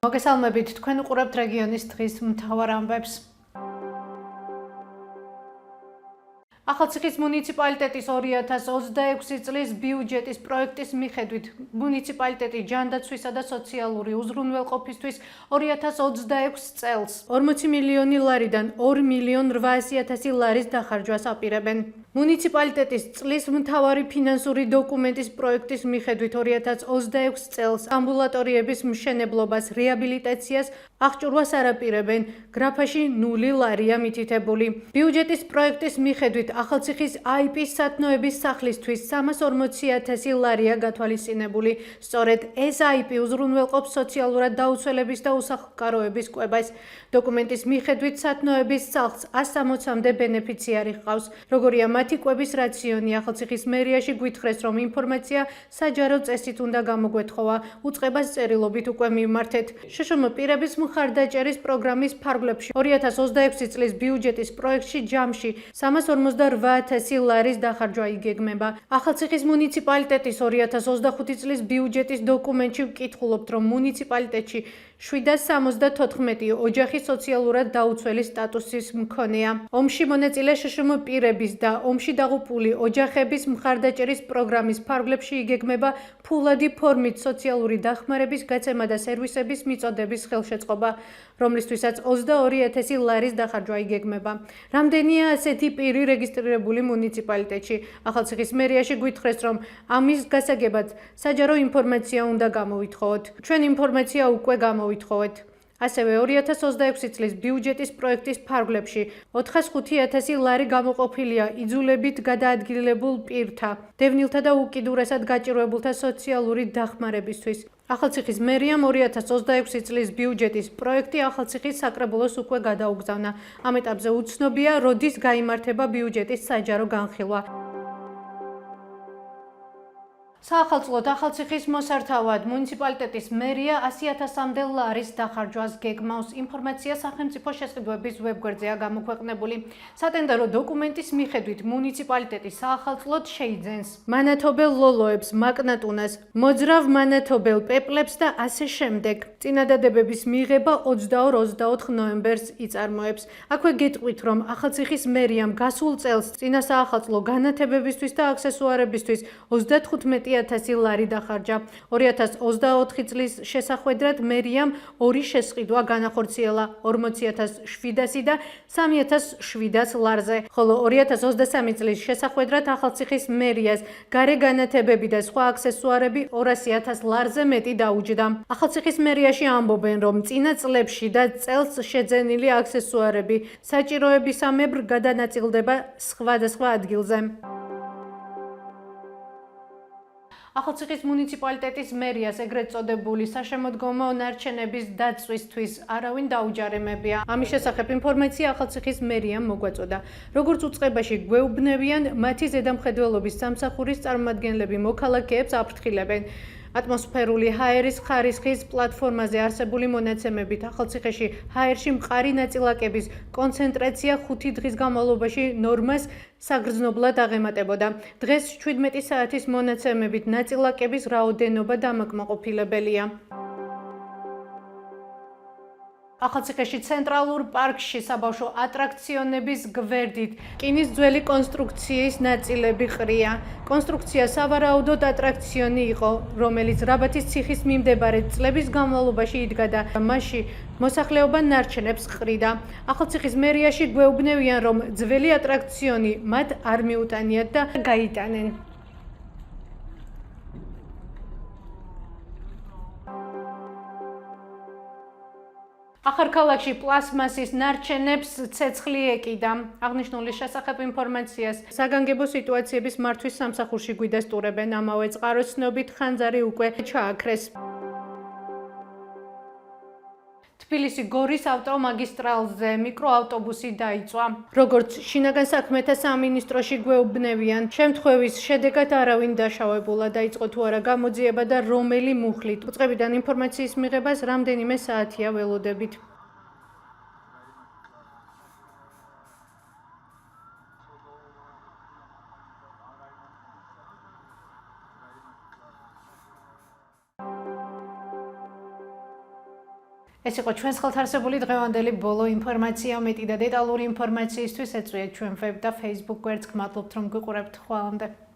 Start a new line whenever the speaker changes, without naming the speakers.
მოგესალმებით, თქვენ უყურებთ რეგიონის დღის მთავარ ამბებს. ახალციხის მუნიციპალიტეტის 2026 წლის ბიუჯეტის პროექტის მიხედვით მუნიციპალიტეტი ჯანდაცვისა და სოციალური უზრუნველყოფისთვის 2026 წელს 40 მილიონი ლარიდან 2.800.000 ლარის დახარჯვას აპირებენ. მუნიციპალიტეტის წლის მთავარი ფინანსური დოკუმენტის პროექტის მიხედვით 2026 წელს ამბულატორიების მშენებლობას, რეაბილიტაციას, აღჭურვას არ აპირებენ, გრაფაში 0 ლარია მითითებული. ბიუჯეტის პროექტის მიხედვით ახალციხის IP-ის სათნოების სახლისთვის 340.000 ლარია გათვალისწინებული. სწორედ ეს IP უზრუნველყოფს სოციალურად დაუცველების და უსახლკაროების კვებას. დოკუმენტის მიხედვით სათნოების სახლს 160-მდე ბენეფიციარი ჰყავს. როგორია მათი კვების რაციონი, ახალციხის მერიაში გვითხრეს, რომ ინფორმაცია საჯარო წესით უნდა გამოგვეთხოვა, უწყებას წერილობით უკვე მივმართეთ. შშმ პირების მხარდაჭერის პროგრამის ფარგლებში 2026 წლის ბიუჯეტის პროექტში ჯამში 348.000 ლარის დახარჯვა იგეგმება. ახალციხის მუნიციპალიტეტის 2025 წლის ბიუჯეტის დოკუმენტში ვკითხულობთ, რომ მუნიციპალიტეტში 774 ოჯახი სოციალურად დაუცველი სტატუსის მქონეა. ომში მონაწილე შშმ პირების და ომში დაღუპული ოჯახების მხარდაჭერის პროგრამის ფარგლებში იგეგმება ფულადი ფორმით სოციალური დახმარების გაცემა და სერვისების მიწოდების ხელშეწყობა, რომლისთვისაც 22.000 ლარის დახარჯვა იგეგმება. რამდენია ასეთი პირი რეგისტრირებული მუნიციპალიტეტში? ახალციხის მერიაში გვითხრეს, რომ ამის გასაგებად საჯარო ინფორმაცია უნდა გამოვითხოვოთ. ჩვენ ინფორმაცია უკვე გამოვითხოვეთ. ასევე 2026 წლის ბიუჯეტის პროექტის ფარგლებში 405.000 ლარი გამოყოფილია იძულებით გადაადგილებულ პირთა, დევნილთა და უკიდურესად გაჭირვებულთა სოციალური დახმარებისთვის. ახალციხის მერიამ 2026 წლის ბიუჯეტის პროექტი ახალციხის საკრებულოს უკვე გადაუგზავნა. ამ ეტაპზე უცნობია, როდის გაიმართება ბიუჯეტის საჯარო განხილვა. საახალწლოდ ახალციხის მოსართავად მუნიციპალიტეტის მერია 100.000-მდე ლარის დახარჯვას გეგმავს. ინფორმაცია სახელმწიფო შესყიდვების ვებგვერდზეა გამოქვეყნებული. სატენდერო დოკუმენტის მიხედვით მუნიციპალიტეტი საახალწლოდ შეიძენს მანათობელ ლოლოებს, მაკნატუნას, მოძრავ მანათობელ პეპლებს და ასე შემდეგ. წინადადებების მიღება 22-24 ნოემბერს იწარმოებს. აქვე გეტყვით, რომ ახალციხის მერიამ გასულ წელს წინა საახალწლო განათებებისთვის და აქსესუარებისთვის 35.000 ლარი დახარჯა. 2024 წლის შესახვედრად მერიამ 2 შესყიდვა განახორციელა 40.700 და 3.700 ლარზე, ხოლო 2023 წლის შესახვედრად ახალციხის მერიას გარე განათებები და სხვა აქსესუარები 200.000 ლარზე მეტი დაუჯდა. ახალციხის მერიაში ამბობენ, რომ წინა წლებში და წელს შეძენილი აქსესუარები საჭიროებისამებრ გადანაწილდება სხვადასხვა ადგილზე. ახალციხის მუნიციპალიტეტის მერიას ეგრეთ წოდებული საშემოდგომო ნარჩენების დაწვისთვის არავინ დაუჯარემებია. ამის შესახებ ინფორმაცია ახალციხის მერიამ მოგვაწოდა. როგორც უწყებაში გვეუბნებიან, მათი ზედამხედველობის სამსახურის წარმომადგენლები მოქალაქეებს აფრთხილებენ. ატმოსფერული ჰაერის ხარისხის პლატფორმაზე არსებული მონაცემებით ახალციხეში ჰაერში მყარი ნაწილაკების კონცენტრაცია 5 დღის განმავლობაში ნორმას საგრძნობლად აღემატებოდა. დღეს 17 საათის მონაცემებით ნაწილაკების რაოდენობა დამაკმაყოფილებელია. ახალციხეში ცენტრალურ პარკში საბავშვო ატრაქციონების გვერდით რკინის ძველი კონსტრუქციის ნაწილები ყრია. კონსტრუქცია სავარაუდოდ ატრაქციონი იყო, რომელიც რაბათის ციხის მიმდებარე წლების განმავლობაში იდგა და მასში მოსახლეობა ნარჩენებს ყრიდა. ახალციხის მერიაში გვეუბნებიან, რომ ძველი ატრაქციონი მათ არ მიუტანიათ და გაიტანენ. ახალქალაქში პლასმასის ნარჩენებს ცეცხლი ეკიდა. აღნიშნული შესახებ ინფორმაციას საგანგებო სიტუაციების მართვის სამსახურში გვიდასტურებენ. ამავე წყაროს ცნობით ხანძარი უკვე ჩააქრეს. თბილისი-გორის ავტომაგისტრალზე მიკროავტობუსი დაიწვა. როგორც შინაგან საქმეთა სამინისტროში გვეუბნებიან, შემთხვევის შედეგად არავინ დაშავებულა, დაიწყო თუ არა გამოძიება და რომელი მუხლით. უწყებიდან ინფორმაციის მიღებას რამდენიმე საათია ველოდებით. ეს იყო ჩვენს ხელთ არსებული დღევანდელი ბოლო ინფორმაცია. მეტი და დეტალური ინფორმაციისთვის ეწვიეთ ჩვენ ვებ და Facebook გვერდს. გმადლობთ რომ გიყურებთ. ხვალამდე.